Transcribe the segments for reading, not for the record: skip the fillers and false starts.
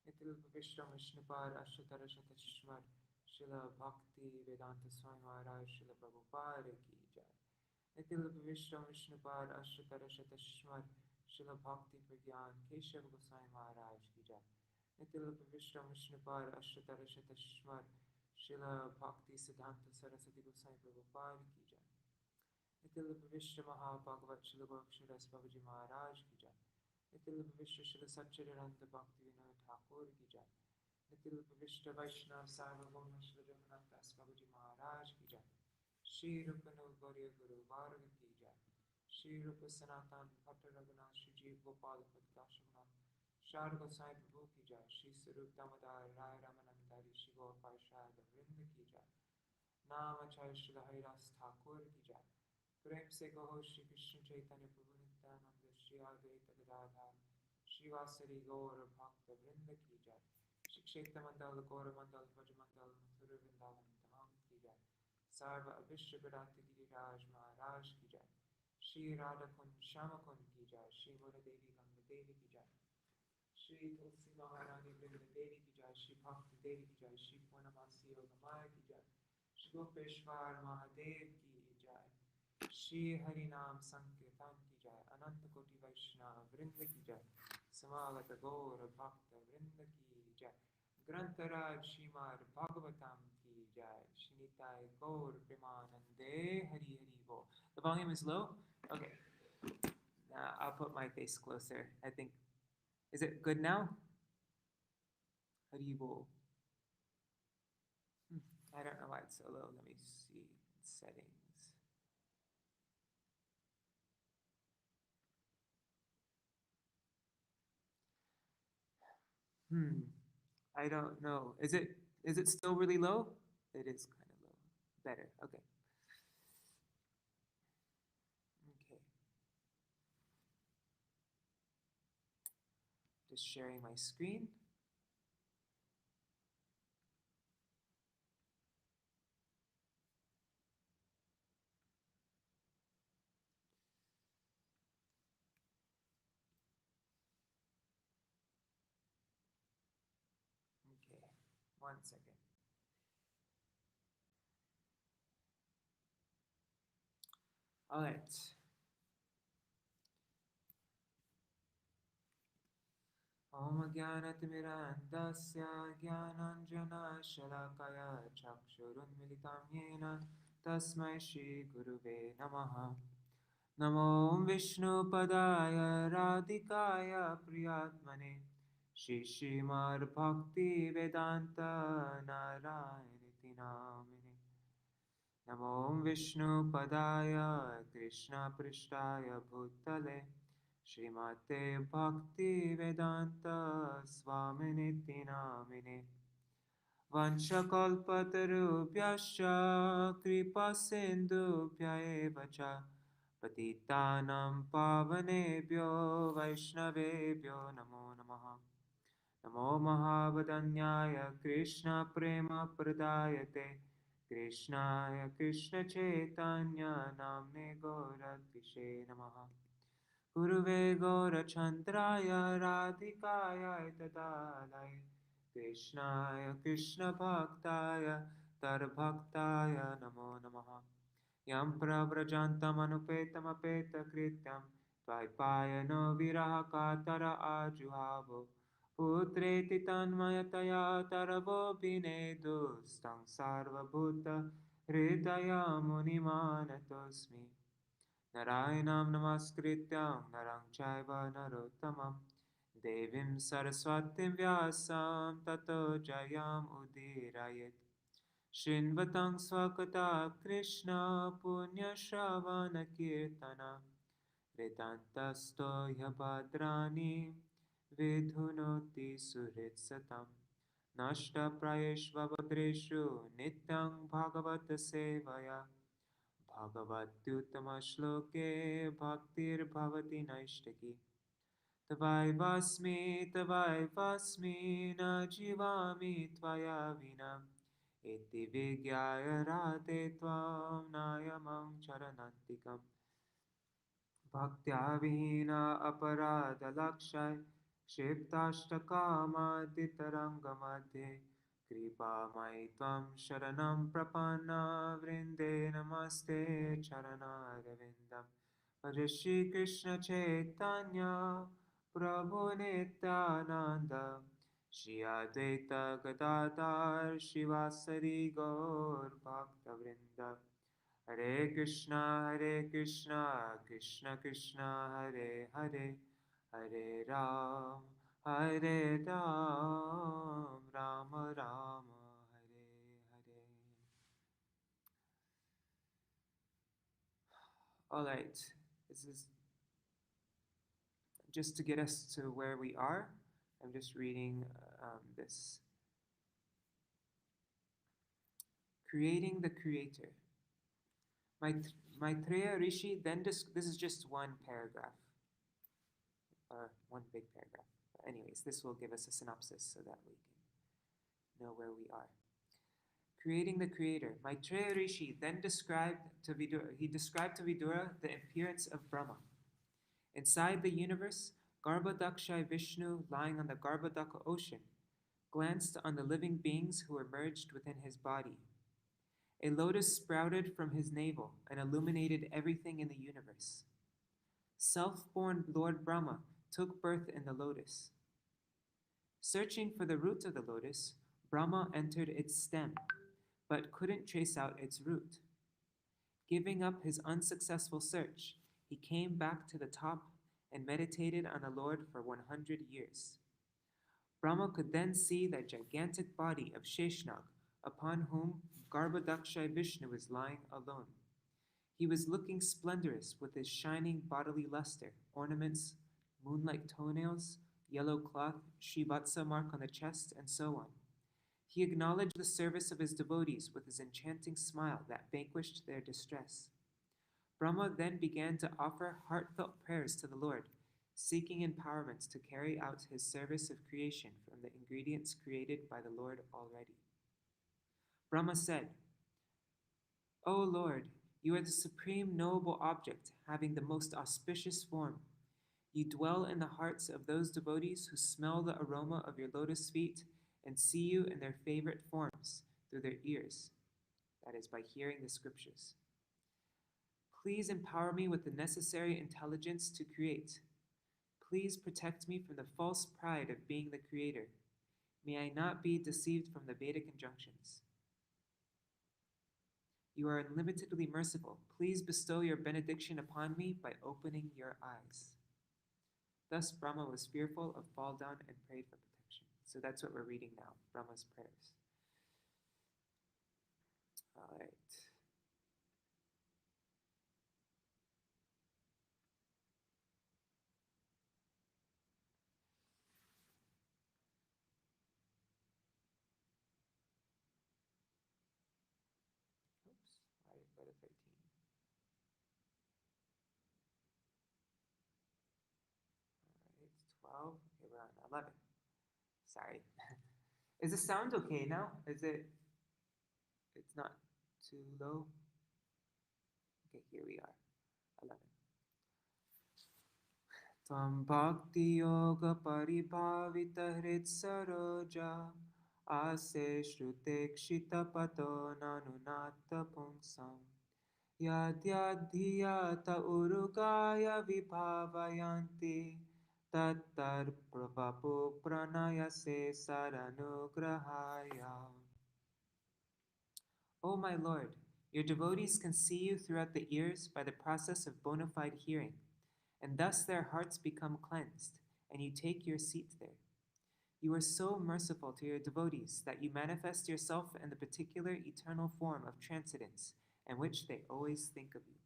Itil Vishram Vishnupad Ashtatarashatashmar Srila Bhakti Vedanta Swami Maharaj Srila Prabhupada Ki Jai. Itil Vishram Vishnupad Ashtatarashatashmar Srila Bhakti Pragyan Keshav Goswami Maharaj Ki Jai. Itil Vishram Vishnupad Ashtatarashatashmar Srila Bhakti Siddhanta Saraswati Goswami Prabhupada Ki Jai. Itil Vishra Mahabhagavat Srila Gokshras Babaji Maharaj Ki Jai. Nitil Vishra Srila Satchidananda Bhakti Vinod Thakur Ki Jai. Nitil Vishra Vaishnav Sarvabhauma Srila Jagannath Das Babaji Maharaj Ki Jai. Shri Rupa Gauriya Guru Varga Ki Jai. Shri Rupa Sanatan Bhatta Raghunath Shri Jeev Gopal Padkashanath Shar Gosai Prabhu Ki Jai. Shri Sarup Damodar Rai Ramanandari Shri Gaur Parshad Vrinda Ki Jai. Namacharya Srila Haridas Thakur Ki Jai. प्रेम से कहो श्री कृष्ण चैतन्य प्रभु नित्यानंद श्री अद्वैत गदाधर श्रीवासरी गौर भक्त वृंद की जय। श्री क्षेत्र मंडल गौर मंडल ब्रज मंडल मथुर वृंदावन तमाम की जय। सर्व अविश्य विराट गिरिराज महाराज की जय। श्री राधा कुंज श्याम कुंज की जय। श्री मुर देवी गंगा देवी की जय। श्री तुलसी महारानी वृंद देवी की जय। श्री भक्त देवी की जय। श्री पूर्णमासी योग माया की जय। श्री गोपेश्वर महादेव की जय। श्री हरि नाम संकीर्तन की जय। अनंत कोटि वैष्णव वृंद की जय। समागत गौर भक्त वृंद की जय। ग्रंथराज श्रीमद् भागवतम की जय। श्री निताय गौर प्रेमानंदे हरि हरि बोल। The volume is low. Okay, I'll put my face closer. I think, is it good now? Hari bol. I don't know why it's so low. Let me see settings. I don't know. Is it still really low? It is kind of low. Better. Okay. Okay. Just sharing my screen. Okay. 1 second. All right. Om Jnanatimirandasya Jnananjana Shalakaya Chakshurunmilitam Yena Tasmai Shri Guruve Namaha. Namo Vishnu Padaya Radhikaya Priyatmane Shri Śrīmad-Bhakti Vedanta Narayana Namine. Namo Vishnu Padaya Krishna Prishtaya Bhutale Srimate Bhakti Vedanta Swaminiti Namine. Vanchakalpatarubhyascha kripa sindhubhya eva cha patitanam pavanebhyo vaishnavebhyo namo namaha. Namo Mahavadanyaya Krishna Prema Pradayate Krishnaya Krishna Chaitanya Namne Gauradvishe Namaha. Guruve Gaurachandraya Radhikaya Tadalaya Krishnaya Krishna Bhaktaya Tarbhaktaya Namo Namaha. Yam Pravrajantam Anupetam Apeta Krityam Tvaipayano Virahakatara Ajuhavo Putreti Tanmayataya Taravo Binedustam Sarvabhuta Hridaya Munimanatosmi. Narayanam Namaskrityam Narang Chaiva Narottamam Devim Saraswatim Vyasam Tato Jayam Udirayet. Shinvatang Swakata Krishna Punya Shravana Kirtana Vedantasto Yabhadrani Vidhunoti Suritsatam Nashta Prayeshvabhadreshu Nityang Bhagavata Sevaya Bhagavatyutama Shloke Bhaktir Bhavati Naishtaki Tavaivasmi Na Jivami Tvaya Vina Iti Vigyaya Radhe Tvam Nayamam Charanantikam Bhaktya Vihina Aparada Lakshay क्षिप्ताष्टकामादितरङ्गमध्ये कृपामयि त्वं शरणं प्रपन्ना वृन्दे नमस्ते चरणारविन्दं भज श्रीकृष्ण चैतन्य प्रभु नित्यानन्द श्री अद्वैत गदाधर शिवासरि गौरभक्तवृन्द हरे Krishna Krishna Krishna Hare Hare Hare Ram Ram Ram Hare Hare. All right, this is just to get us to where we are. I'm just reading this. Creating the Creator. Maitreya Rishi then this is just one paragraph, or one big paragraph. But anyways, this will give us a synopsis so that we can know where we are. Creating the Creator. Maitreya Rishi then described to Vidura the appearance of Brahma. Inside the universe, Garbhodaksha Vishnu, lying on the Garbhodaka ocean, glanced on the living beings who were merged within his body. A lotus sprouted from his navel and illuminated everything in the universe. Self-born Lord Brahma took birth in the lotus. Searching for the root of the lotus, Brahma entered its stem, but couldn't trace out its root. Giving up his unsuccessful search, he came back to the top and meditated on the Lord for 100 years. Brahma could then see the gigantic body of Sheshnag, upon whom Garbhodaksha Vishnu was lying alone. He was looking splendorous with his shining bodily luster, ornaments, moon-like toenails, yellow cloth, Srivatsa mark on the chest, and so on. He acknowledged the service of his devotees with his enchanting smile that vanquished their distress. Brahma then began to offer heartfelt prayers to the Lord, seeking empowerment to carry out his service of creation from the ingredients created by the Lord already. Brahma said, "O Lord, you are the supreme knowable object, having the most auspicious form. You dwell in the hearts of those devotees who smell the aroma of your lotus feet and see you in their favorite forms through their ears, that is, by hearing the scriptures. Please empower me with the necessary intelligence to create. Please protect me from the false pride of being the creator. May I not be deceived from the Vedic injunctions. You are unlimitedly merciful. Please bestow your benediction upon me by opening your eyes." Thus Brahma was fearful of fall down and prayed for protection. So that's what we're reading now, Brahma's prayers. All right. Oops, why did I go to 13? All right, 12. Okay, we're on 11. Sorry. Is the sound okay now? Is it? It's not too low? Okay, here we are. 11. Tvam bhakti yoga paribhavita hrit saroja ase shrute kshita pato nanunata pungsam yadyadhyata urugaya vibhavayanti tattar pravapu pranayase saranugrahaya. O my Lord, your devotees can see you throughout the ears by the process of bona fide hearing, and thus their hearts become cleansed, and you take your seat there. You are so merciful to your devotees that you manifest yourself in the particular eternal form of transcendence in which they always think of you.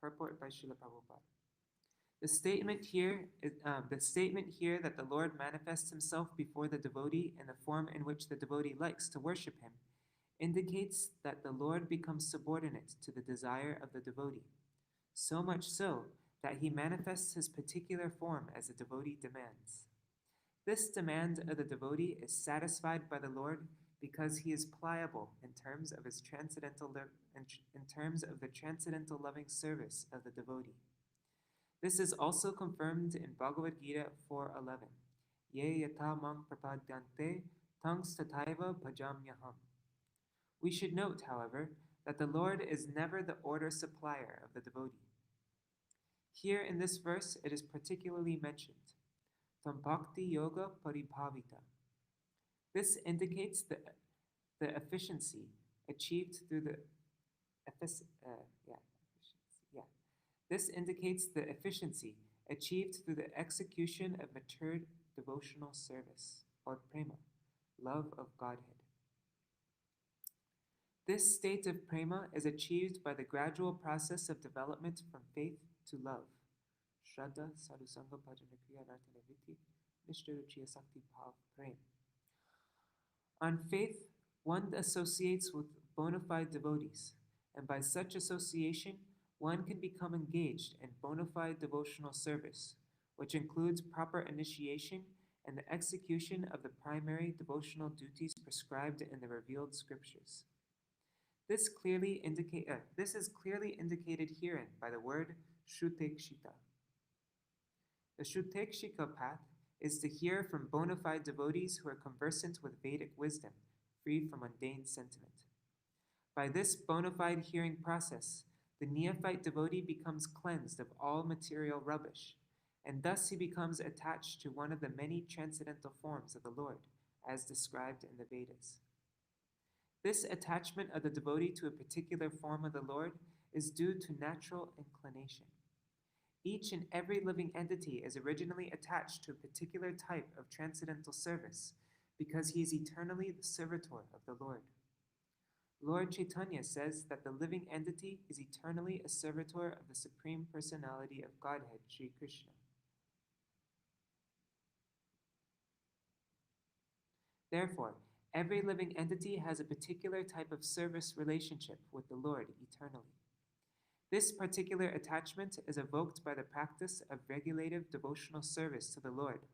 Purport by Srila Prabhupada. The statement here that the Lord manifests himself before the devotee in the form in which the devotee likes to worship him indicates that the Lord becomes subordinate to the desire of the devotee, so much so that he manifests his particular form as the devotee demands. This demand of the devotee is satisfied by the Lord because he is pliable in terms of his transcendental loving service of the devotee. This is also confirmed in Bhagavad Gita 4:11. Ye yatha mang prapadyante tangs tataiva bhajamyaham. We should note, however, that the Lord is never the order supplier of the devotee. Here in this verse, it is particularly mentioned, tam bhakti yoga paribhavita. This indicates the efficiency achieved through the This indicates the efficiency achieved through the execution of matured devotional service, or prema, love of Godhead. This state of prema is achieved by the gradual process of development from faith to love. Shraddha, sadhusanga, bhajana kriya, nartana vritti, nishta ruchiya sakti bhav prem. On faith, one associates with bona fide devotees, and by such association, one can become engaged in bona fide devotional service, which includes proper initiation and the execution of the primary devotional duties prescribed in the revealed scriptures. This is clearly indicated herein by the word Shrutekshika. The Shrutekshika path is to hear from bona fide devotees who are conversant with Vedic wisdom, free from mundane sentiment. By this bona fide hearing process, the neophyte devotee becomes cleansed of all material rubbish, and thus he becomes attached to one of the many transcendental forms of the Lord, as described in the Vedas. This attachment of the devotee to a particular form of the Lord is due to natural inclination. Each and every living entity is originally attached to a particular type of transcendental service because he is eternally the servitor of the Lord. Lord Chaitanya says that the living entity is eternally a servitor of the Supreme Personality of Godhead, Sri Krishna. Therefore, every living entity has a particular type of service relationship with the Lord eternally. This particular attachment is evoked by the practice of regulative devotional service to the Lord,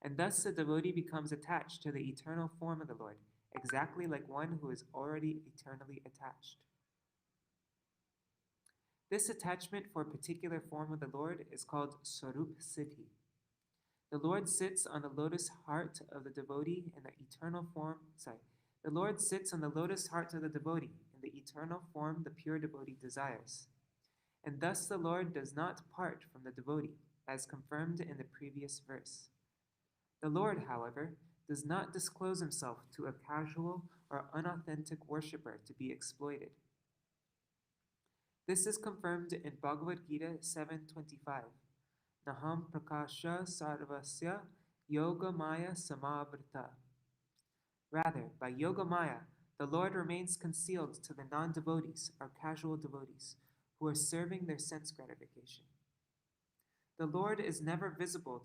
and thus the devotee becomes attached to the eternal form of the Lord, exactly like one who is already eternally attached. This attachment for a particular form of the Lord is called Swarup Siddhi. The Lord sits on the lotus heart of the devotee in the eternal form. The Lord sits on the lotus heart of the devotee in the eternal form the pure devotee desires. And thus the Lord does not part from the devotee, as confirmed in the previous verse. The Lord, however, does not disclose himself to a casual or unauthentic worshipper to be exploited. This is confirmed in Bhagavad Gita 7:25. Naham prakasha sarvasya yoga maya samavrita. Rather, by yoga maya, the Lord remains concealed to the non-devotees or casual devotees who are serving their sense gratification. The Lord is never visible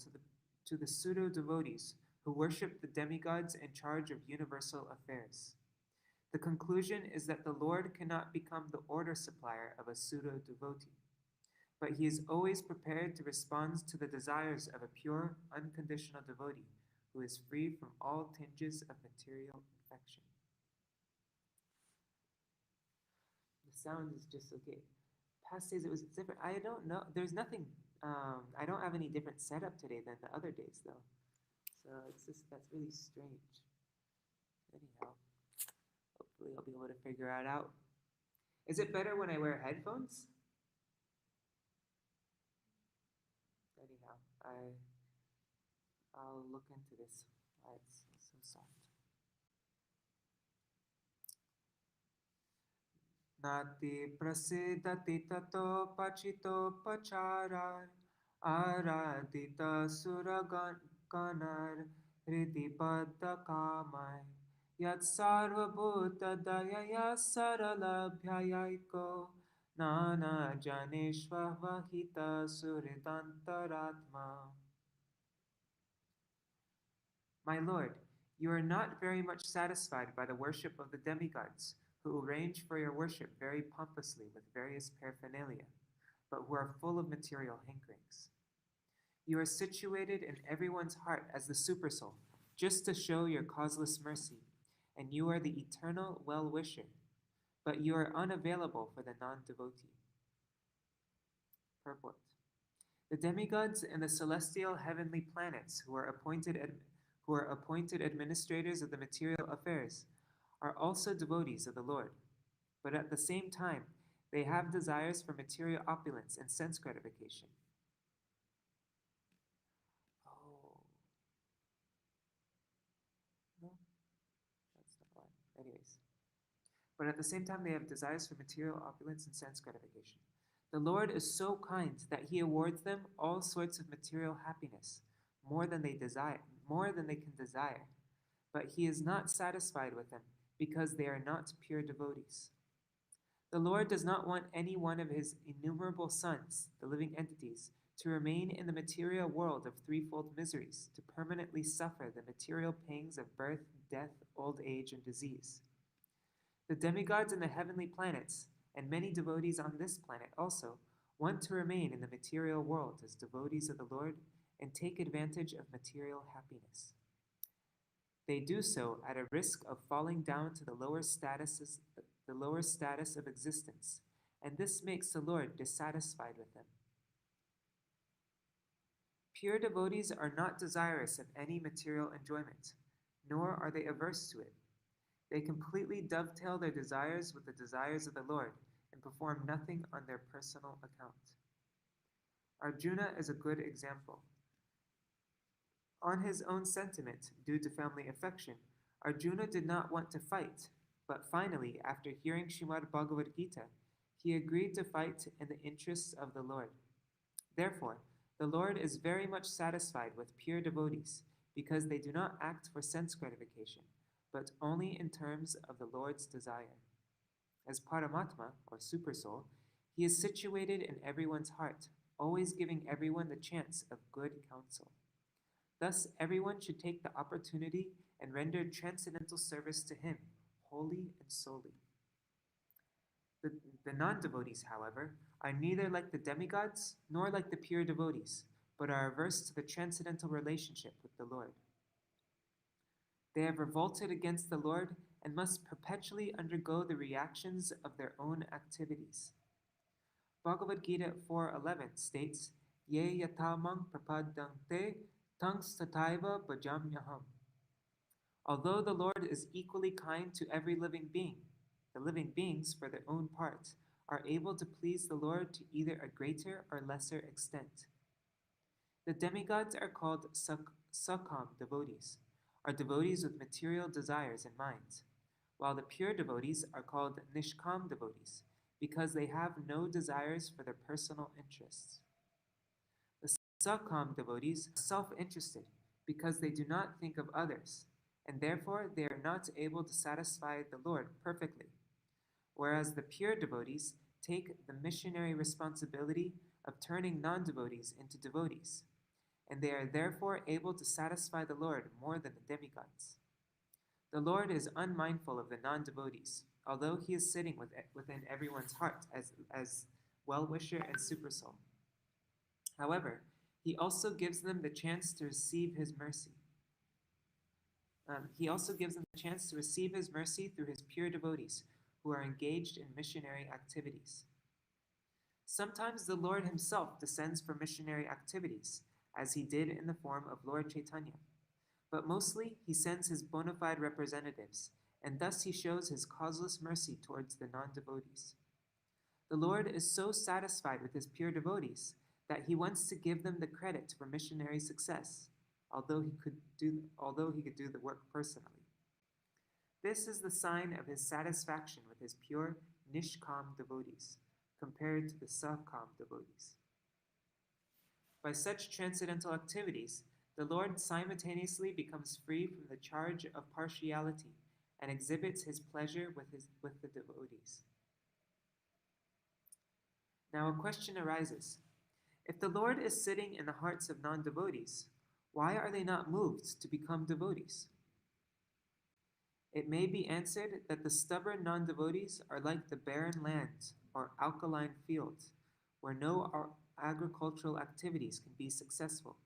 to the pseudo-devotees who worship the demigods in charge of universal affairs. The conclusion is that the Lord cannot become the order supplier of a pseudo-devotee, but he is always prepared to respond to the desires of a pure, unconditional devotee who is free from all tinges of material infection. The sound is just okay. Past days it was different. I don't know. There's nothing. I don't have any different setup today than the other days, though. So it's just that's really strange. Anyhow, hopefully I'll be able to figure it out. Is it better when I wear headphones? Anyhow, I'll look into this. Why it's so soft. Nati prasidati tato pachito pacharar aradita suraganar riti padda kamai yat sarvabhuta dayaya saralabhyayaiko nana janeshva vahita suritantaratma. My Lord, you are not very much satisfied by the worship of the demigods, who arrange for your worship very pompously with various paraphernalia, but who are full of material hankerings. You are situated in everyone's heart as the Supersoul, just to show your causeless mercy, and you are the eternal well-wisher, but you are unavailable for the non-devotee. Purport. The demigods and the celestial heavenly planets who are appointed administrators of the material affairs are also devotees of the Lord, but at the same time they have desires for material opulence and sense gratification. Oh, no, that's not why. Anyways. But at the same time, they have desires for material opulence and sense gratification. The Lord is so kind that He awards them all sorts of material happiness, more than they can desire. But He is not satisfied with them because they are not pure devotees. The Lord does not want any one of His innumerable sons, the living entities, to remain in the material world of threefold miseries, to permanently suffer the material pangs of birth, death, old age, and disease. The demigods and the heavenly planets, and many devotees on this planet also, want to remain in the material world as devotees of the Lord and take advantage of material happiness. They do so at a risk of falling down to the lower status of existence, and this makes the Lord dissatisfied with them. Pure devotees are not desirous of any material enjoyment, nor are they averse to it. They completely dovetail their desires with the desires of the Lord and perform nothing on their personal account. Arjuna is a good example. On his own sentiment, due to family affection, Arjuna did not want to fight, but finally, after hearing Śrīmad-Bhāgavatam, he agreed to fight in the interests of the Lord. Therefore, the Lord is very much satisfied with pure devotees, because they do not act for sense gratification, but only in terms of the Lord's desire. As Paramatma, or Supersoul, He is situated in everyone's heart, always giving everyone the chance of good counsel. Thus, everyone should take the opportunity and render transcendental service to Him, wholly and solely. The non-devotees, however, are neither like the demigods nor like the pure devotees, but are averse to the transcendental relationship with the Lord. They have revolted against the Lord and must perpetually undergo the reactions of their own activities. Bhagavad Gita 4:11 states, Ye yatamang prapadante tangs tataiva bhajamyaham. Although the Lord is equally kind to every living being, the living beings, for their own part, are able to please the Lord to either a greater or lesser extent. The demigods are called sakam devotees, are devotees with material desires in mind, while the pure devotees are called nishkam devotees, because they have no desires for their personal interests. The sakam devotees are self-interested because they do not think of others, and therefore they are not able to satisfy the Lord perfectly, whereas the pure devotees take the missionary responsibility of turning non-devotees into devotees, and they are therefore able to satisfy the Lord more than the demigods. The Lord is unmindful of the non-devotees, although He is sitting within everyone's heart as well-wisher and supersoul. However, He also gives them the chance to receive His mercy. Through His pure devotees who are engaged in missionary activities. Sometimes the Lord Himself descends for missionary activities, as He did in the form of Lord Chaitanya. But mostly He sends His bona fide representatives, and thus He shows His causeless mercy towards the non-devotees. The Lord is so satisfied with His pure devotees that He wants to give them the credit for missionary success, although He could do the work personally. This is the sign of His satisfaction with His pure nishkam devotees, compared to the sakam devotees. By such transcendental activities, the Lord simultaneously becomes free from the charge of partiality and exhibits His pleasure with the devotees. Now a question arises. If the Lord is sitting in the hearts of non-devotees, why are they not moved to become devotees? It may be answered that the stubborn non-devotees are like the barren lands or alkaline fields, where no agricultural activities can be successful.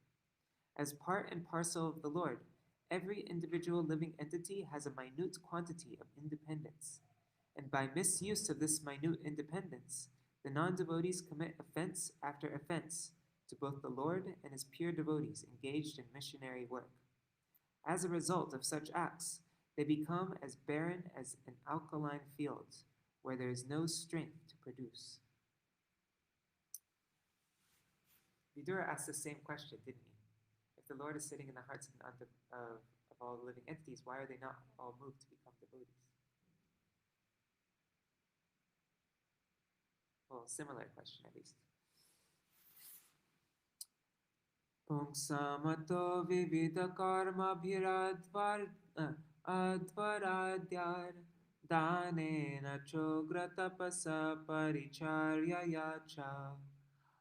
As part and parcel of the Lord, every individual living entity has a minute quantity of independence, and by misuse of this minute independence, the non-devotees commit offense after offense to both the Lord and his pure devotees engaged in missionary work. As a result of such acts, they become as barren as an alkaline field, where there is no strength to produce. Vidura asked the same question, didn't he? If the Lord is sitting in the hearts of all living entities, why are they not all moved to become devotees? Well, similar question at least. Pungsamato vivida karma advaradyar danena chogra tapasa paricharyaya cha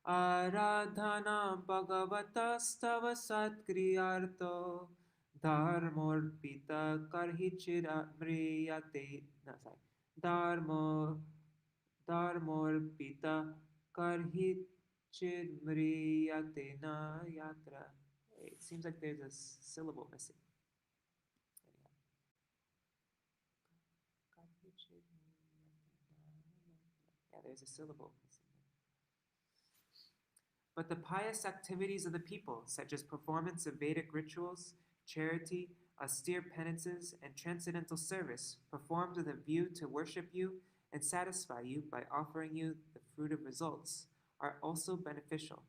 aradhanam bhagavatastava satkriyarto dharmorpita karhichira mriyate dharmorpita karhichirmriyatena yatra. It seems like there's a syllable missing. Yeah, there's a syllable missing. But the pious activities of the people, such as performance of Vedic rituals, charity, austere penances, and transcendental service, performed with a view to worship you and satisfy you by offering you the fruit of results, are also beneficial.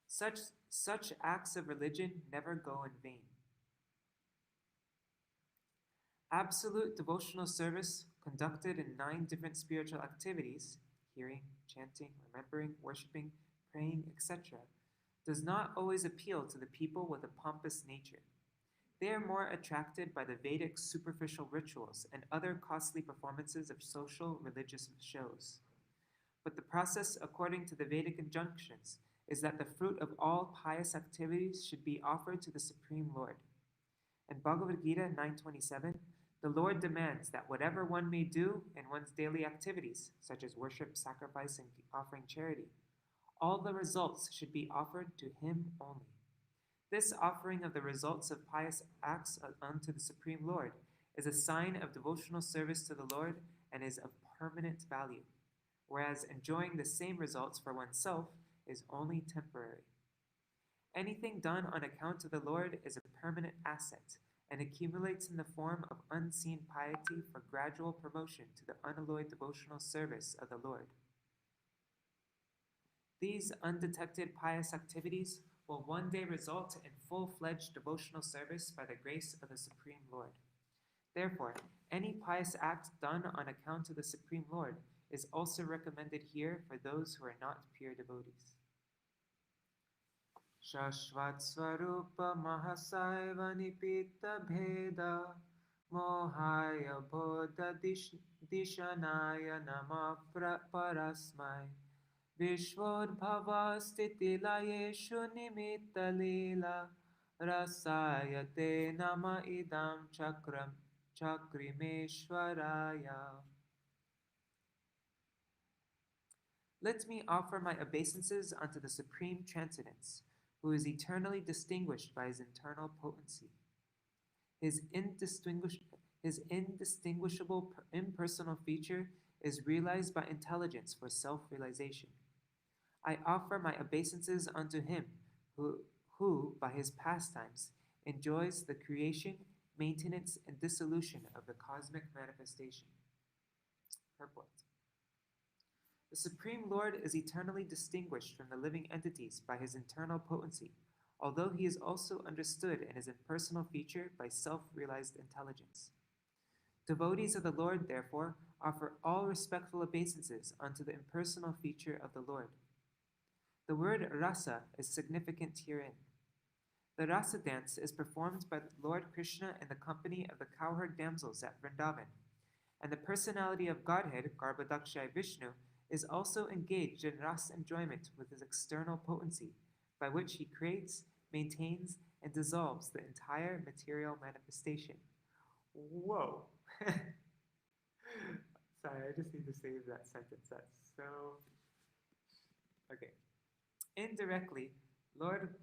Such acts of religion never go in vain. Absolute devotional service conducted in 9 different spiritual activities, hearing, chanting, remembering, worshipping, praying, etc., does not always appeal to the people with a pompous nature. They are more attracted by the Vedic superficial rituals and other costly performances of social religious shows. But the process, according to the Vedic injunctions, is that the fruit of all pious activities should be offered to the Supreme Lord. In Bhagavad Gita 9:27, the Lord demands that whatever one may do in one's daily activities, such as worship, sacrifice, and offering charity, all the results should be offered to him only. This offering of the results of pious acts unto the Supreme Lord is a sign of devotional service to the Lord and is of permanent value, whereas enjoying the same results for oneself is only temporary. Anything done on account of the Lord is a permanent asset and accumulates in the form of unseen piety for gradual promotion to the unalloyed devotional service of the Lord. These undetected pious activities will one day result in full-fledged devotional service by the grace of the Supreme Lord. Therefore, any pious act done on account of the Supreme Lord is also recommended here for those who are not pure devotees. Shashvat Swarupa Mahasaiva Nipita Bheda Mohaya Bodha Dishanaya Nama Parasmai Vishvodbhava Stitilayeshu Nimitta Lila Rasayate Nama Idam Chakrimeshwaraya. Let me offer my obeisances unto the Supreme Transcendence, who is eternally distinguished by his internal potency. His indistinguishable impersonal feature is realized by intelligence for self-realization. I offer my obeisances unto him who, by his pastimes, enjoys the creation, maintenance, and dissolution of the cosmic manifestation. Purport. The Supreme Lord is eternally distinguished from the living entities by his internal potency, although he is also understood in his impersonal feature by self-realized intelligence. Devotees of the Lord, therefore, offer all respectful obeisances unto the impersonal feature of the Lord. The word rasa is significant herein. The rasa dance is performed by Lord Krishna in the company of the cowherd damsels at Vrindavan, and the personality of Godhead, Garbhodakshaya Vishnu, is also engaged in rasa enjoyment with his external potency, by which he creates, maintains, and dissolves the entire material manifestation. Whoa! Sorry, I just need to save that sentence. That's so... Okay. Indirectly, Lord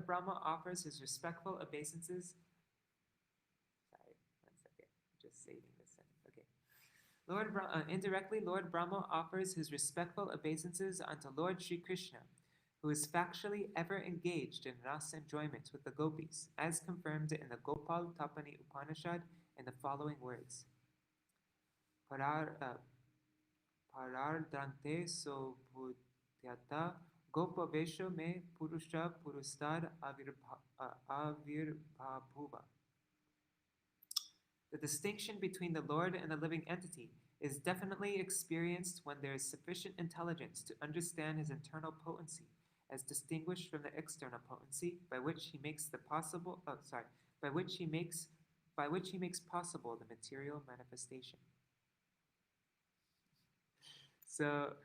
Brahma offers his respectful obeisances. Sorry, 1 second. I'm just saving this sentence. Okay. Indirectly, Lord Brahma offers his respectful obeisances unto Lord Sri Krishna, who is factually ever engaged in rasa enjoyment with the gopis, as confirmed in the Gopal Tapani Upanishad in the following words. Parardante so bhutyata gopavesho me purusha purustad avirbhabhuva. The distinction between the Lord and the living entity is definitely experienced when there is sufficient intelligence to understand his internal potency, as distinguished from the external potency by which he makes possible the material manifestation. So,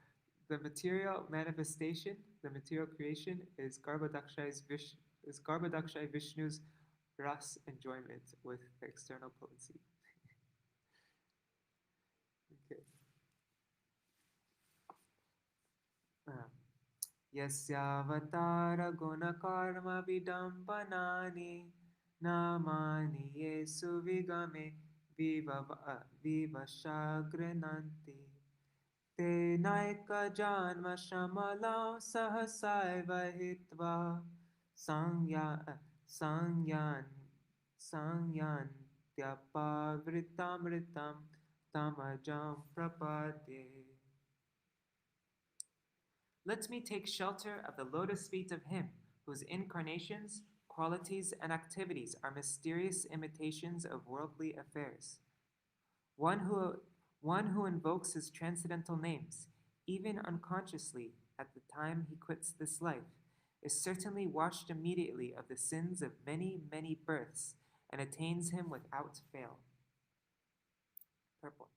the material manifestation, the material creation, is Garbhodakshai Vishnu's ras enjoyment with external potency. Okay. Yasyavatara gunakarma vidambanani namani yesu vigame vivashagrananti te naika janma shamala sahasaiva hitva sangyantyapavrtamritam tamajam prapadye. Let me take shelter of the lotus feet of him whose incarnations, qualities, and activities are mysterious imitations of worldly affairs. One who invokes his transcendental names, even unconsciously at the time he quits this life, is certainly washed immediately of the sins of many, many births and attains him without fail. Purport.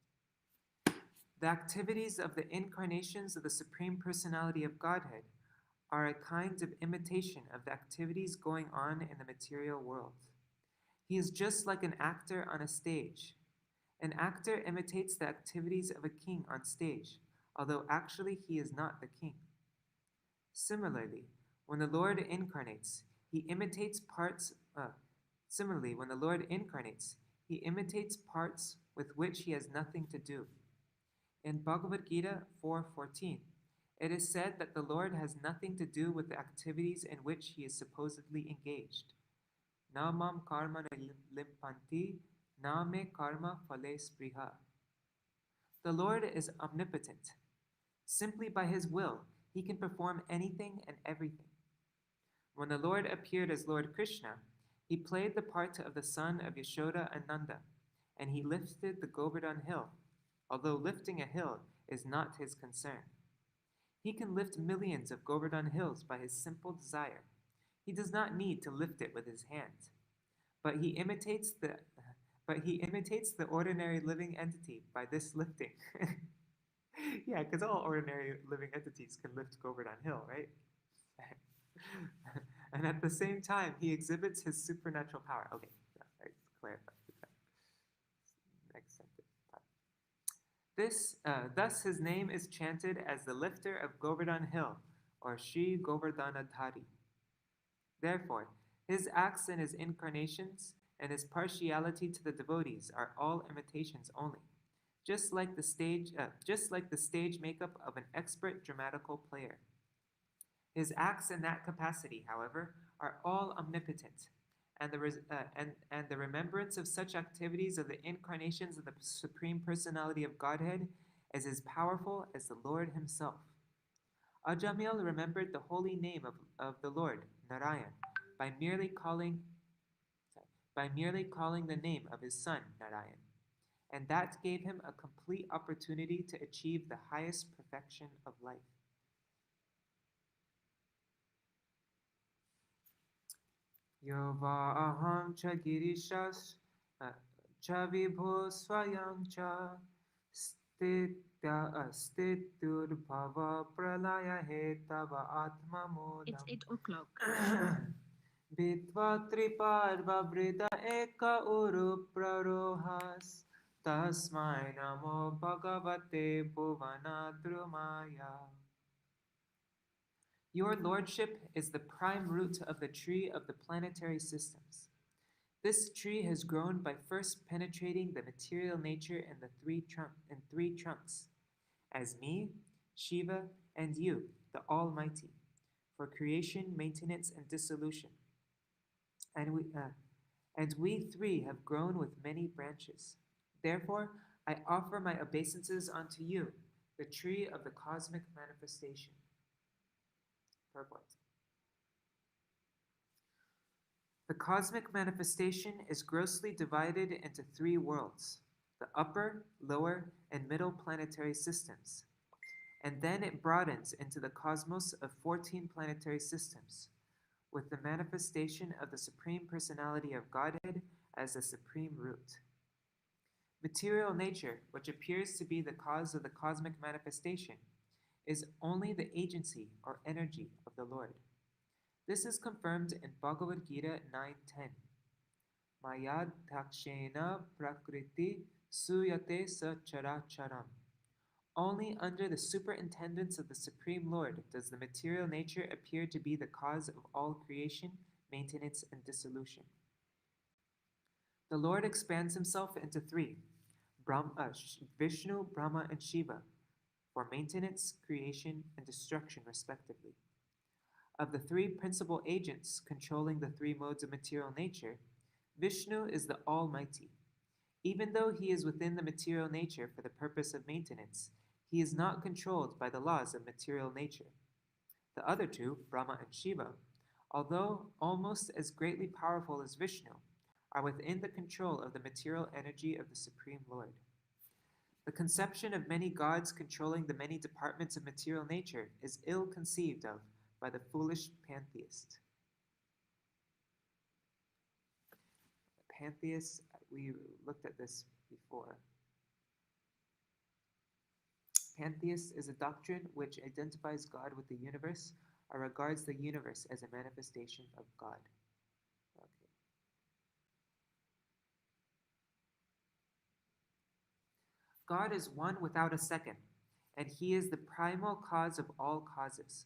The activities of the incarnations of the Supreme Personality of Godhead are a kind of imitation of the activities going on in the material world. He is just like an actor on a stage. An actor imitates the activities of a king on stage, although actually he is not the king. Similarly, when the Lord incarnates, he imitates parts with which he has nothing to do. In Bhagavad Gita 4:14, it is said that the Lord has nothing to do with the activities in which he is supposedly engaged. Na mam karma limpanti, na me karma phale spriha. The Lord is omnipotent. Simply by his will, he can perform anything and everything. When the Lord appeared as Lord Krishna, he played the part of the son of Yashoda and Nanda, and he lifted the Govardhan hill, although lifting a hill is not his concern. He can lift millions of Govardhan hills by his simple desire. He does not need to lift it with his hands. But he imitates the ordinary living entity by this lifting. Yeah, because all ordinary living entities can lift Govardhan hill, right? And at the same time, he exhibits his supernatural power. Okay, let's clarify. Next sentence. Thus his name is chanted as the lifter of Govardhan hill, or Shri Govardhanadhari. Therefore, his acts and his incarnations and his partiality to the devotees are all imitations only, just like the stage makeup of an expert dramatical player. His acts in that capacity, however, are all omnipotent, and the remembrance of such activities of the incarnations of the Supreme Personality of Godhead is as powerful as the Lord himself. Ajamil remembered the holy name of the Lord, Narayan, by merely calling the name of his son, Narayan, and that gave him a complete opportunity to achieve the highest perfection of life. Yova aham cha girishas cha vibho swayam cha stitur bhava pralaya hetava atma modam. It's 8 o'clock. Vidva triparva brida eka uru prarohas tasmai namo bhagavate bhuvanadrumaya. Your lordship is the prime root of the tree of the planetary systems. This tree has grown by first penetrating the material nature in three trunks, as me, Shiva, and you, the Almighty, for creation, maintenance, and dissolution. And we three have grown with many branches. Therefore, I offer my obeisances unto you, the tree of the cosmic manifestation. Purport. The cosmic manifestation is grossly divided into three worlds: the upper, lower, and middle planetary systems. And then it broadens into the cosmos of 14 planetary systems, with the manifestation of the Supreme Personality of Godhead as the supreme root. Material nature, which appears to be the cause of the cosmic manifestation, is only the agency or energy of the Lord. This is confirmed in Bhagavad Gita 9:10. Mayad takshena prakriti suyate sa characharam. Only under the superintendence of the Supreme Lord does the material nature appear to be the cause of all creation, maintenance, and dissolution. The Lord expands himself into three: Vishnu, Brahma, and Shiva, for maintenance, creation, and destruction, respectively. Of the three principal agents controlling the three modes of material nature, Vishnu is the Almighty. Even though he is within the material nature for the purpose of maintenance, he is not controlled by the laws of material nature. The other two, Brahma and Shiva, although almost as greatly powerful as Vishnu, are within the control of the material energy of the Supreme Lord. The conception of many gods controlling the many departments of material nature is ill conceived of by the foolish pantheist. Pantheists, we looked at this before. Pantheist is a doctrine which identifies God with the universe or regards the universe as a manifestation of God. Okay. God is one without a second, and he is the primal cause of all causes.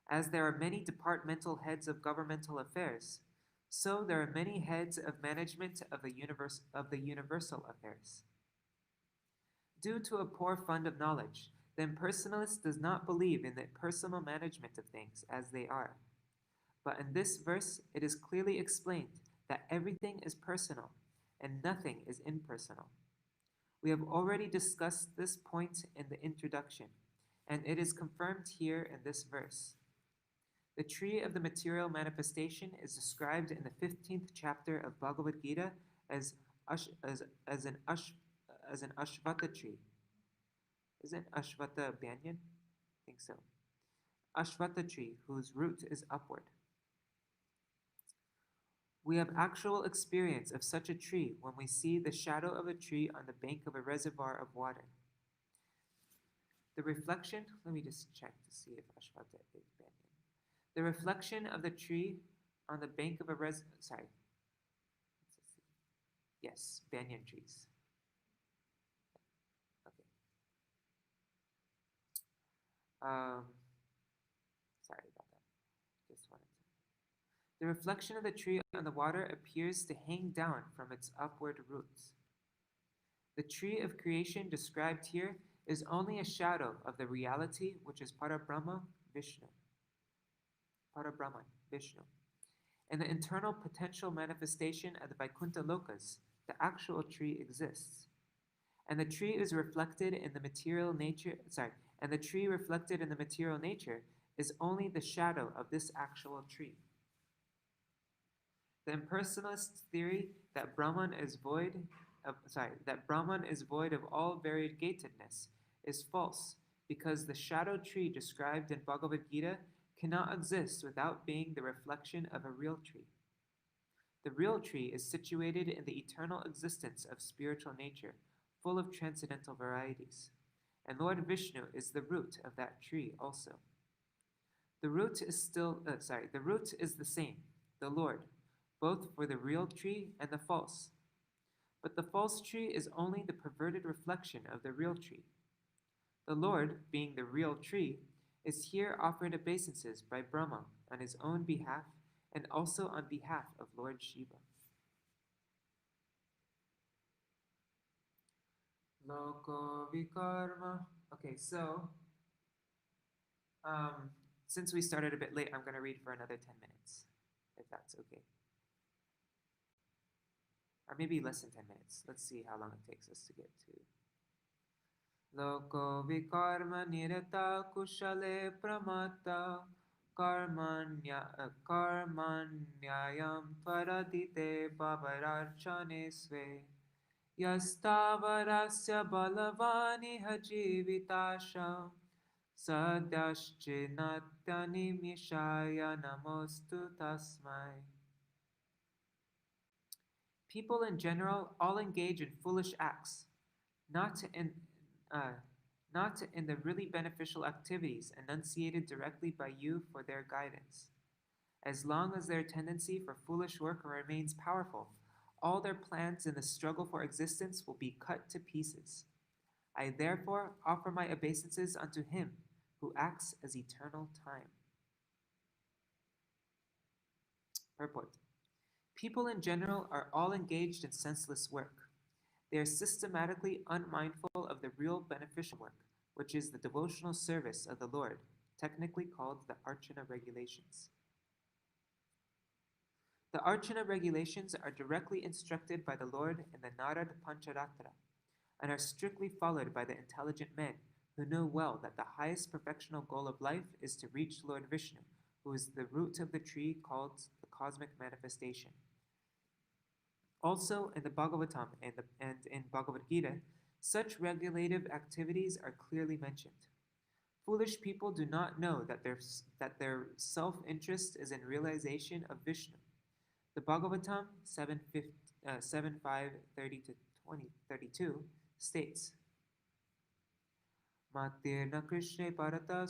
As there are many departmental heads of governmental affairs, so there are many heads of management of the universal affairs. Due to a poor fund of knowledge, the impersonalist does not believe in the personal management of things as they are. But in this verse, it is clearly explained that everything is personal and nothing is impersonal. We have already discussed this point in the introduction, and it is confirmed here in this verse. The tree of the material manifestation is described in the 15th chapter of Bhagavad Gita as an Ashvata tree. Isn't Ashvata banyan? I think so. Ashvata tree whose root is upward. We have actual experience of such a tree when we see the shadow of a tree on the bank of a reservoir of water. The reflection, let me just check to see if Ashvata is banyan. The reflection of the tree on the bank of a yes, banyan trees. Okay. Sorry about that. Just wanted to. The reflection of the tree on the water appears to hang down from its upward roots. The tree of creation described here is only a shadow of the reality which is Parabrahma Vishnu. Parabrahman, Vishnu. In the internal potential manifestation of the Vaikuntha Lokas, the actual tree exists. And the tree is reflected in the material nature, and the tree reflected in the material nature is only the shadow of this actual tree. The impersonalist theory that Brahman is void of all variegatedness is false, because the shadow tree described in Bhagavad Gita cannot exist without being the reflection of a real tree. The real tree is situated in the eternal existence of spiritual nature, full of transcendental varieties, and Lord Vishnu is the root of that tree also. The root is the same, the Lord, both for the real tree and the false. But the false tree is only the perverted reflection of the real tree. The Lord, being the real tree, is here offered obeisances by Brahma on his own behalf and also on behalf of Lord Shiva. Loko vikarma. Okay, so um, since we started a bit late, I'm going to read for another 10 minutes, if that's okay. Or maybe less than 10 minutes. Let's see how long it takes us to get to. Loko vikarma nirata kushale pramata karmanyayam paradite babararchane sve yastavarasya balavani hajivitasha sadyaschinatyani mishaya namostu tasmai. People in general all engage in foolish acts, not in uh, not in the really beneficial activities enunciated directly by you for their guidance. As long as their tendency for foolish work remains powerful, all their plans in the struggle for existence will be cut to pieces. I therefore offer my obeisances unto him who acts as eternal time. Purport. People in general are all engaged in senseless work. They are systematically unmindful of the real beneficial work, which is the devotional service of the Lord, technically called the Archana regulations. The Archana regulations are directly instructed by the Lord in the Narad Pancharatra, and are strictly followed by the intelligent men who know well that the highest perfectional goal of life is to reach Lord Vishnu, who is the root of the tree called the cosmic manifestation. Also, in the Bhagavatam and in Bhagavad Gita, such regulative activities are clearly mentioned. Foolish people do not know that their self-interest is in realization of Vishnu. The Bhagavatam 7:5:30-32 states, Matirna Krishne Parata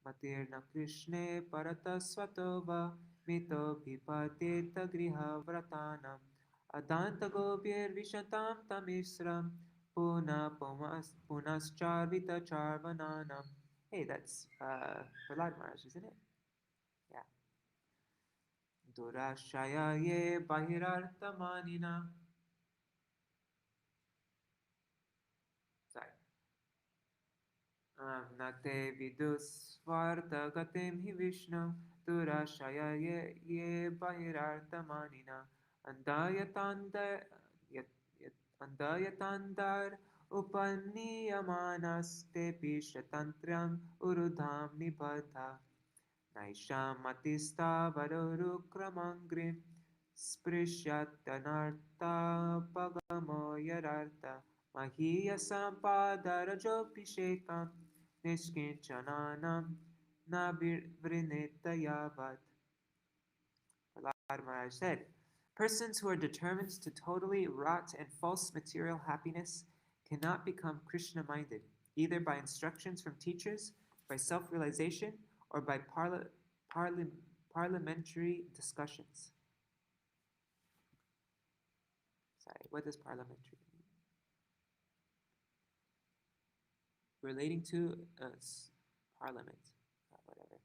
Matirna Krishne Parata Svatova Mito Bhipateta Griha Vratanam Adanta Gobir Vishantam Tamisram Punascharvita Charvananam. Hey, that's Prahlad Maharaj, isn't it? Yeah. Durashaya ye Bahirarthamanina. Sorry. Nate vidusvartagatim hi Vishnu Durashaya ye Bahirarthamanina Andayatandar Upanniyamanas te Pishatantriam Urudham Nibadha Naishamatista Varurukramangrim Sprishyatanartha Pagamo Yarartha Mahiya Sampadarajopishetam Nishkinchananam Nabhrineta Yavat. Prahlad Maharaj said, persons who are determined to totally rot in false material happiness cannot become Krishna-minded, either by instructions from teachers, by self-realization, or by parliamentary discussions. Sorry, what does parliamentary mean? Relating to parliament, whatever.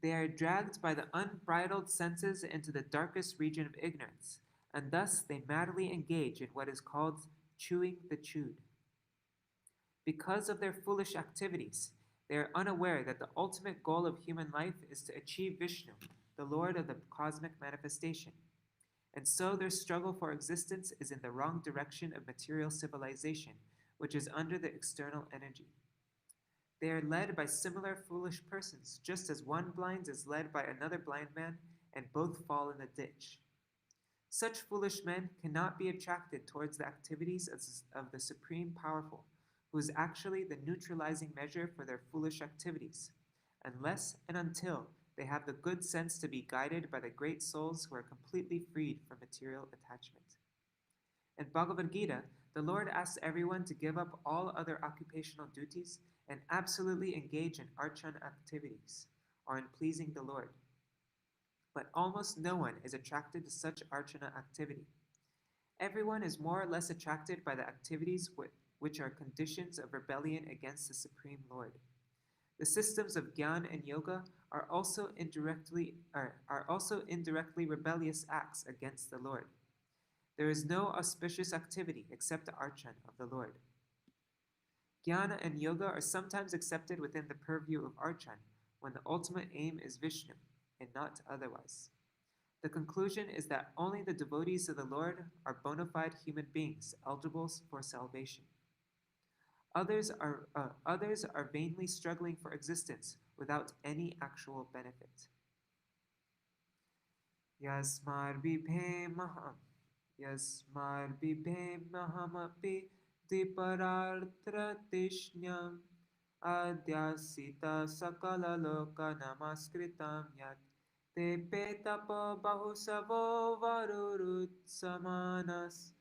They are dragged by the unbridled senses into the darkest region of ignorance, and thus they madly engage in what is called chewing the chewed. Because of their foolish activities, they are unaware that the ultimate goal of human life is to achieve Vishnu, the Lord of the cosmic manifestation. And so their struggle for existence is in the wrong direction of material civilization, which is under the external energy. They are led by similar foolish persons, just as one blind is led by another blind man, and both fall in the ditch. Such foolish men cannot be attracted towards the activities of the Supreme Powerful, who is actually the neutralizing measure for their foolish activities, unless and until they have the good sense to be guided by the great souls who are completely freed from material attachment. In Bhagavad Gita, the Lord asks everyone to give up all other occupational duties and absolutely engage in archana activities, or in pleasing the Lord. But almost no one is attracted to such archana activity. Everyone is more or less attracted by the activities which are conditions of rebellion against the Supreme Lord. The systems of Gyan and Yoga are also indirectly rebellious acts against the Lord. There is no auspicious activity except the archan of the Lord. Jnana and yoga are sometimes accepted within the purview of archan when the ultimate aim is Vishnu and not otherwise. The conclusion is that only the devotees of the Lord are bona fide human beings eligible for salvation. Others are vainly struggling for existence without any actual benefit. Yasmar bibhemahamapi diparartra tishnyam adyasita sakala loka namaskritam yat te petapa bahusavo varurut samanas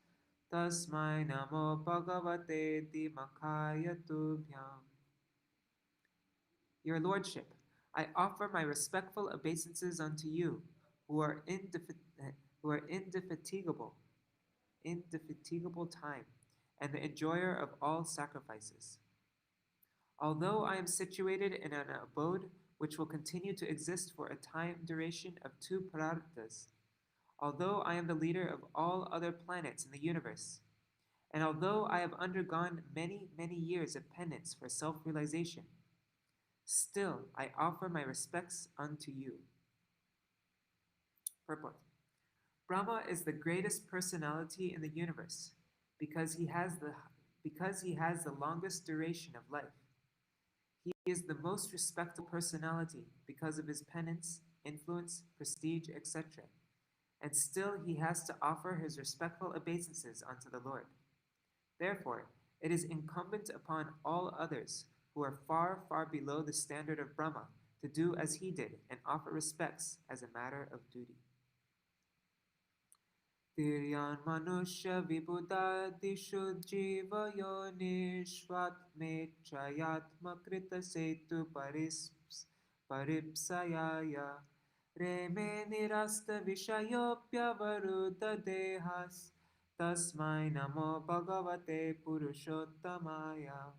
tasmai namo bhagavate dimakhaya tubhyam. Your Lordship, I offer my respectful obeisances unto you, who are indefatigable time, and the enjoyer of all sacrifices. Although I am situated in an abode which will continue to exist for a time duration of 2 prarthas, although I am the leader of all other planets in the universe, and although I have undergone many, many years of penance for self-realization, still I offer my respects unto you. Purport. Brahma is the greatest personality in the universe because he has the longest duration of life. He is the most respectable personality because of his penance, influence, prestige, etc. And still he has to offer his respectful obeisances unto the Lord. Therefore, it is incumbent upon all others who are far, far below the standard of Brahma to do as he did and offer respects as a matter of duty. Tiryan manusya vibudadishu jiva yonishvatme chayatma krita setu paripsayaya reme nirasta vishayopya varuta dehas tasmai namo bhagavate purushottamaya.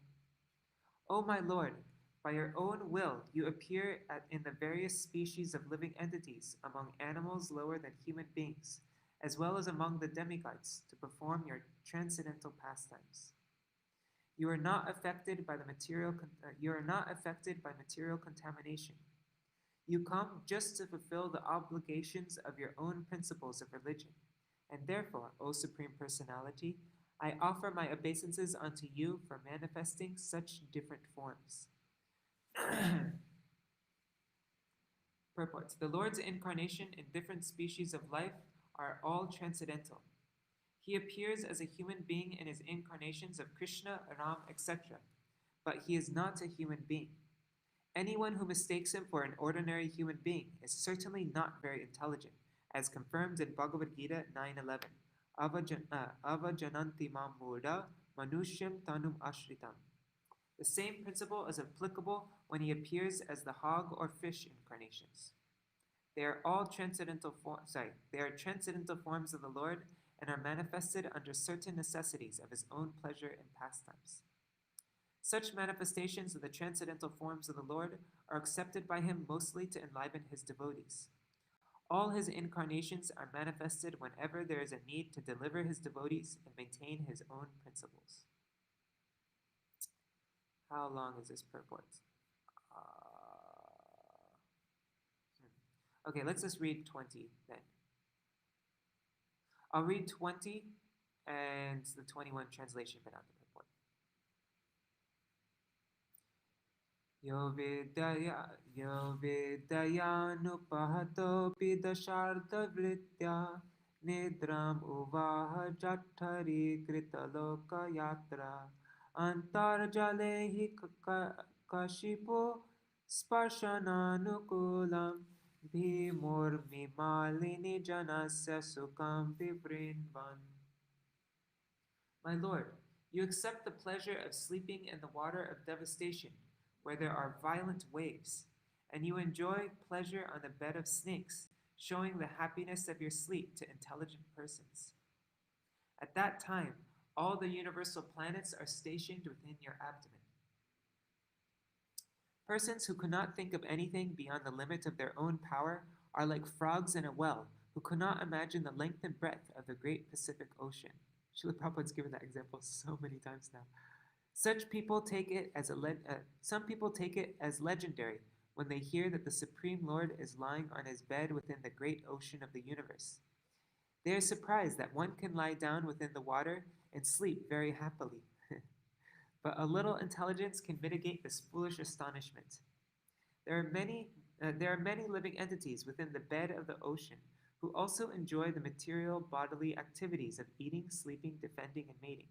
O my Lord, by your own will you appear in the various species of living entities among animals lower than human beings, as well as among the demigods, to perform your transcendental pastimes. You are not affected by material contamination. You come just to fulfill the obligations of your own principles of religion, and therefore, O Supreme Personality, I offer my obeisances unto you for manifesting such different forms. Purport. The Lord's incarnation in different species of life are all transcendental. He appears as a human being in his incarnations of Krishna, Ram, etc., but he is not a human being. Anyone who mistakes him for an ordinary human being is certainly not very intelligent, as confirmed in Bhagavad Gita 9:11. Avajananti mam murda manushyam tanum ashritam. The same principle is applicable when he appears as the hog or fish incarnations. They are all transcendental forms of the Lord and are manifested under certain necessities of his own pleasure and pastimes. Such manifestations of the transcendental forms of the Lord are accepted by him mostly to enliven his devotees. All his incarnations are manifested whenever there is a need to deliver his devotees and maintain his own principles. How long is this purport? Okay, let's just read 20 then. I'll read 20 and the 21 translation Vedanta purport. Yo vidayanupahato pidasharta vritya nidram uvaha jathari kritaloka yatra antarjalehi kashipo sparshananukulam bhimurmimalini janasya sukham vivrinvan. My Lord, you accept the pleasure of sleeping in the water of devastation, where there are violent waves, and you enjoy pleasure on the bed of snakes, showing the happiness of your sleep to intelligent persons. At that time, all the universal planets are stationed within your abdomen. Persons who cannot think of anything beyond the limit of their own power are like frogs in a well, who could not imagine the length and breadth of the great Pacific Ocean. Srila Prabhupada's given that example so many times now. Such people take it as some people take it as legendary when they hear that the Supreme Lord is lying on his bed within the great ocean of the universe. They are surprised that one can lie down within the water and sleep very happily. But a little intelligence can mitigate this foolish astonishment. There are many living entities within the bed of the ocean who also enjoy the material bodily activities of eating, sleeping, defending, and mating.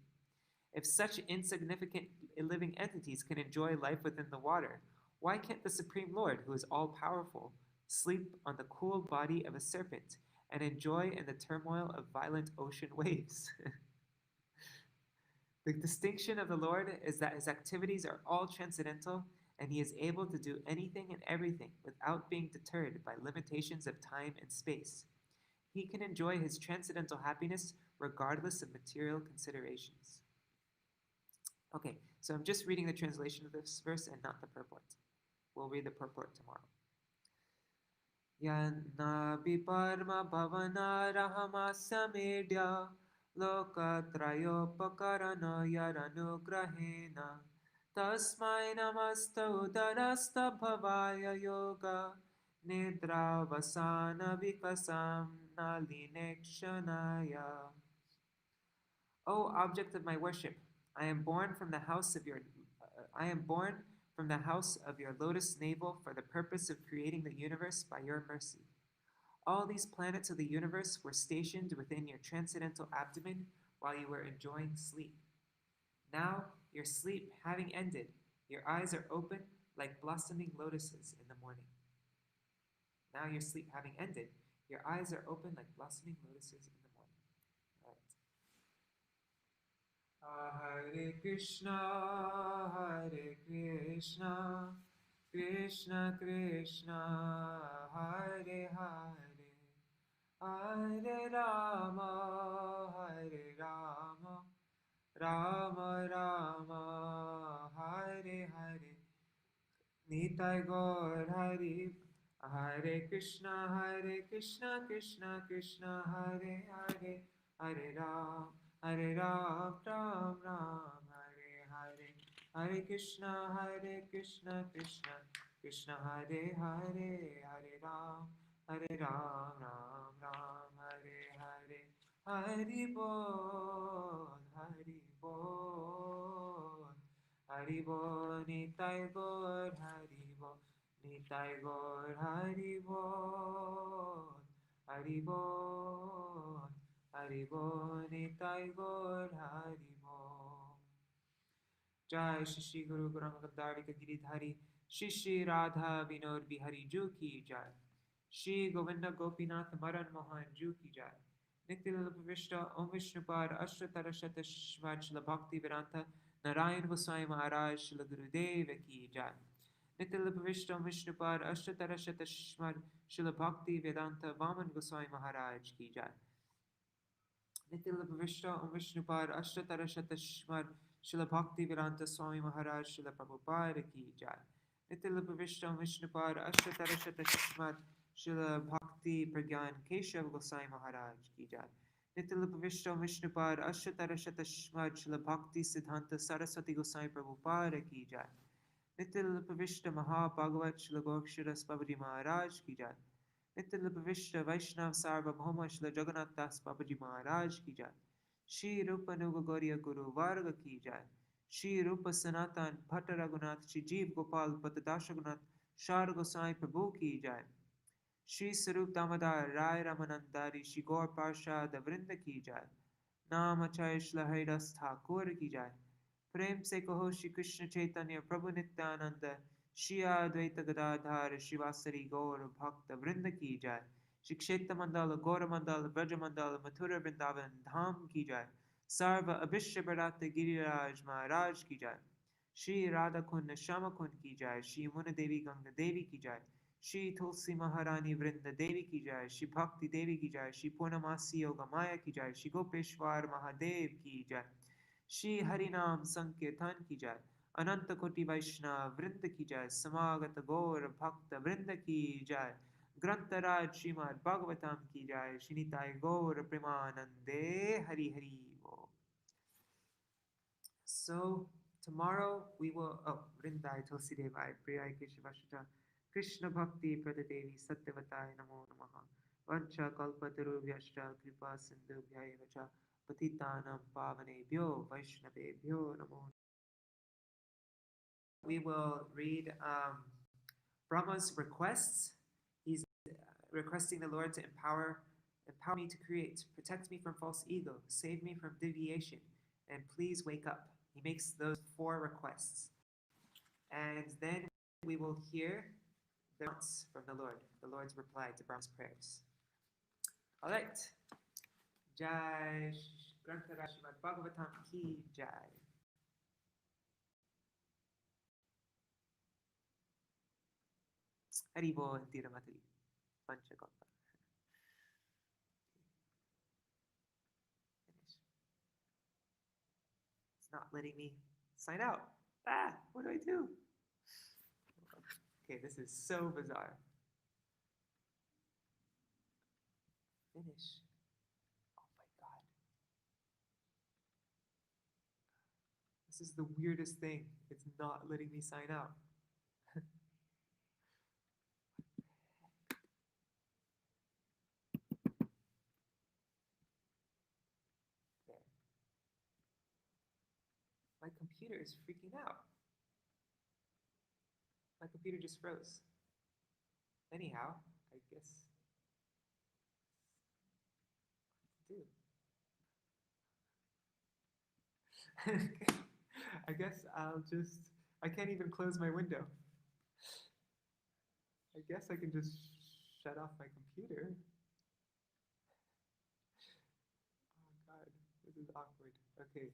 If such insignificant living entities can enjoy life within the water, why can't the Supreme Lord, who is all powerful, sleep on the cool body of a serpent and enjoy in the turmoil of violent ocean waves? The distinction of the Lord is that his activities are all transcendental and he is able to do anything and everything without being deterred by limitations of time and space. He can enjoy his transcendental happiness regardless of material considerations. Okay, so I'm just reading the translation of this verse and not the purport. We'll read the purport tomorrow. Yanna biparma bhavana rahamasya medya lokatrayopakarana yaranugrahena tasmai namasta udarasta bhavaya yoga nidravasana vikasam nalinekshanaya. O object of my worship, I am born from the house of your lotus navel for the purpose of creating the universe by your mercy. All these planets of the universe were stationed within your transcendental abdomen while you were enjoying sleep. Now, your sleep having ended, your eyes are open like blossoming lotuses in the morning. Now, your sleep having ended, your eyes are open like blossoming lotuses in the morning. All right. Hare Krishna, Krishna Krishna, Hare Hare, Hare Rama, Rama Rama, Hare Hare, Nitai Gaur Hare, Hare Krishna, Krishna Krishna, Hare Hare, Hare Ram, Ram Ram, Hare Hare, Hare Krishna, Krishna Krishna, Hare Hare, Hare Ram, Ram Ram, Hare Hare, Hari Bol, Hari Bol, Hari Bol, Nitai Gaur Hari Bol, Nitai Gaur Hari Bol, Hari Bol, Hari Bol, Nitai Gaur Hari Bol. Jai Shri Guru Garamagandharika Giridhari Shri Shri Radha Vinod Bihari Ju Ki Jai. Shri Govinda Gopinath Maran Mohan Ju Ki Jai. Nityalapa Vishta Om Vishnupad Ashtara Shata Shmad Shila Bhakti Vedanta Narayan Goswami Maharaj Shila Gurudeva Ki Jai. Nityalapa Vishta Om Vishnupad Ashtara Shata Shmad Shila Bhakti Vedanta Vaman Goswami Maharaj Ki Jai. Nityalapa Vishta Om Vishnupad Ashtara Shata Shmad Shila Bhakti Vedanta Swami Maharaj Shila Prabhupada Ki Jai. Nityalapa Vishta Om Vishnupad Ashtara Shata Shmad Shila Bhakti Pragyan Keshav Gosai Maharaj Ki Jai. Nityalapa Vishta Om Vishnupad Ashtara Shata Shmad Shila Bhakti Siddhanta Saraswati Gosai Prabhupada Ki Jai. Nityalapa Vishta Maha Bhagavat Shila Goksharas Babaji Maharaj Ki Jai. Nityalapa Vishta Vaishnav Sarvabhauma Shila Jagannath Das Babaji Maharaj Ki Jai. Shri Rupa Nuga Gauriya Guru Varga Ki Jai. Shri Rupa Sanatan Bhatta Raghunath Shri Jeev Gopal Patadasha Gunath Shar Gosai Prabhu Ki Jai. Shri Sarup Damodar Rai Ramanandari Shri Gaur Parshad Vrinda Ki Jai. Namachay Shla Haridas Thakur Ki Jai. Prem Se Kaho Shri Krishna Chaitanya Prabhu Nityananda Shri Advaita Gadadhar Shivasari Gaur Bhakta Vrinda Ki Jai. Shri Kshetra Mandala Gaura Mandala Braja Mandala Mathura Vrindavan Dham Ki Jai. Sarva Abhishya Bharata Giriraj Maharaj Ki Jai. Shri Radha Kund Shama Kund Ki Jai. Shri Muna Devi Ganga Devi Ki Jai. Shri Tulsi Maharani Vrinda Devi Ki Jai. Shri Bhakti Devi Ki Jai. Shri Purnamasi Yoga Maya Ki Jai. Shri Gopeshwar Mahadev Ki Jai. Shri Harinam Sankirtan Ki Jai. Ananta Koti Vaishnav Vrinda Ki Jai. Samagata Gaur Bhakta Vrinda Ki Jai. Grantaraj Śrīmad-Bhāgavatam ki jai, Shinitai Gaur Premanande Hari Hari Bo. So tomorrow we will, Vrindai Tulsi Devai, Priyai Keshavashita, Krishna Bhakti Pradadevi Satyavatai Namo Namaha, Vancha Kalpatarubhyashta Kripa Sindhubhyaya Vacha, Patitanam Pavanebhyo Vaishnavebhyo Namo. We will read Brahma's requests. He's requesting the Lord to empower me to create, protect me from false ego, save me from deviation, and please wake up. He makes those 4 requests. And then we will hear the response from the Lord's reply to Brahma's prayers. All right. Jai Śrīmad-Bhāgavatam ki jai. Haribo and Tiramatali. Panchakalpa. Finish. It's not letting me sign out. What do I do? Okay, this is so bizarre. Finish. Oh my God. This is the weirdest thing. It's not letting me sign out. There. My computer is freaking out. My computer just froze. Anyhow, I guess what to do. I guess I can't even close my window. I guess I can just shut off my computer. Oh God, this is awkward. Okay.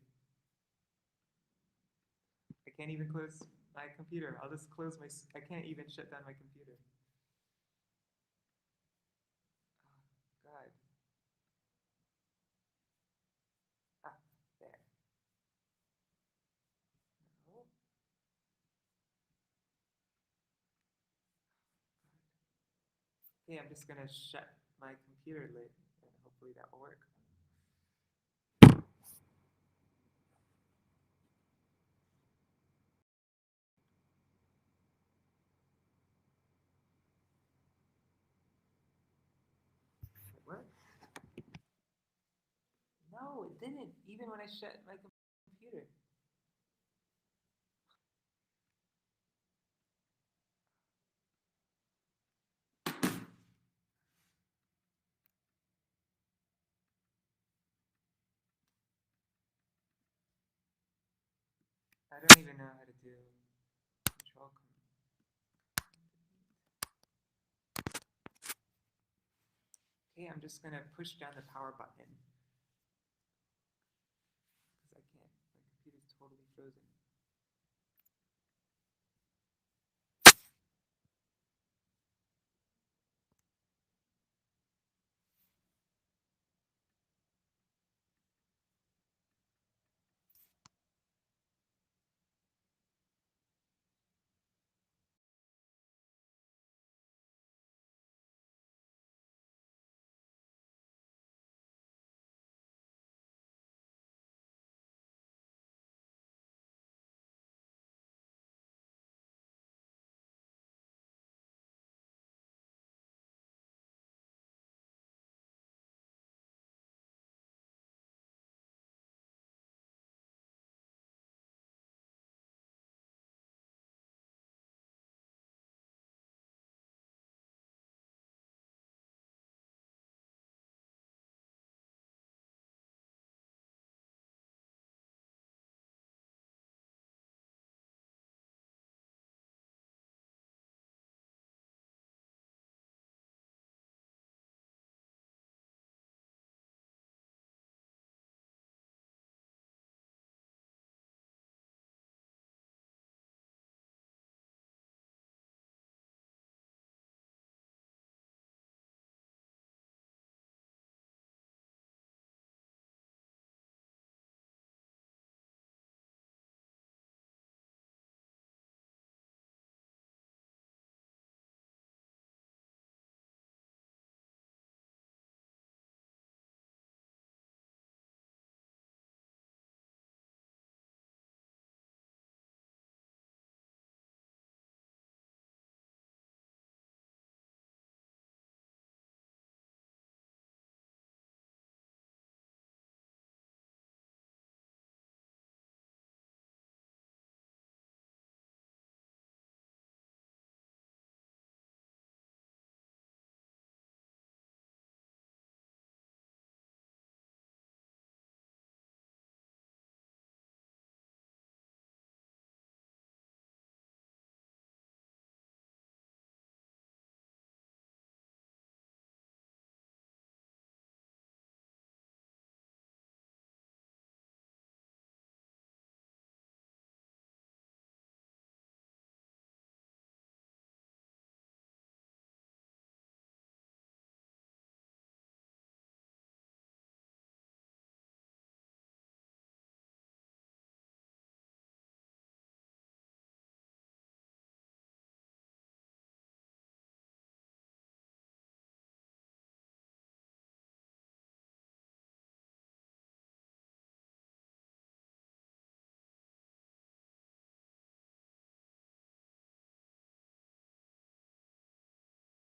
I can't even close my computer. I'll just close I can't even shut down my computer. Oh God. There. No. Okay, I'm just gonna shut my computer lid and hopefully that will work. What? No, it didn't, even when I shut my computer. I don't even know how to do control command. Okay, I'm just gonna push down the power button.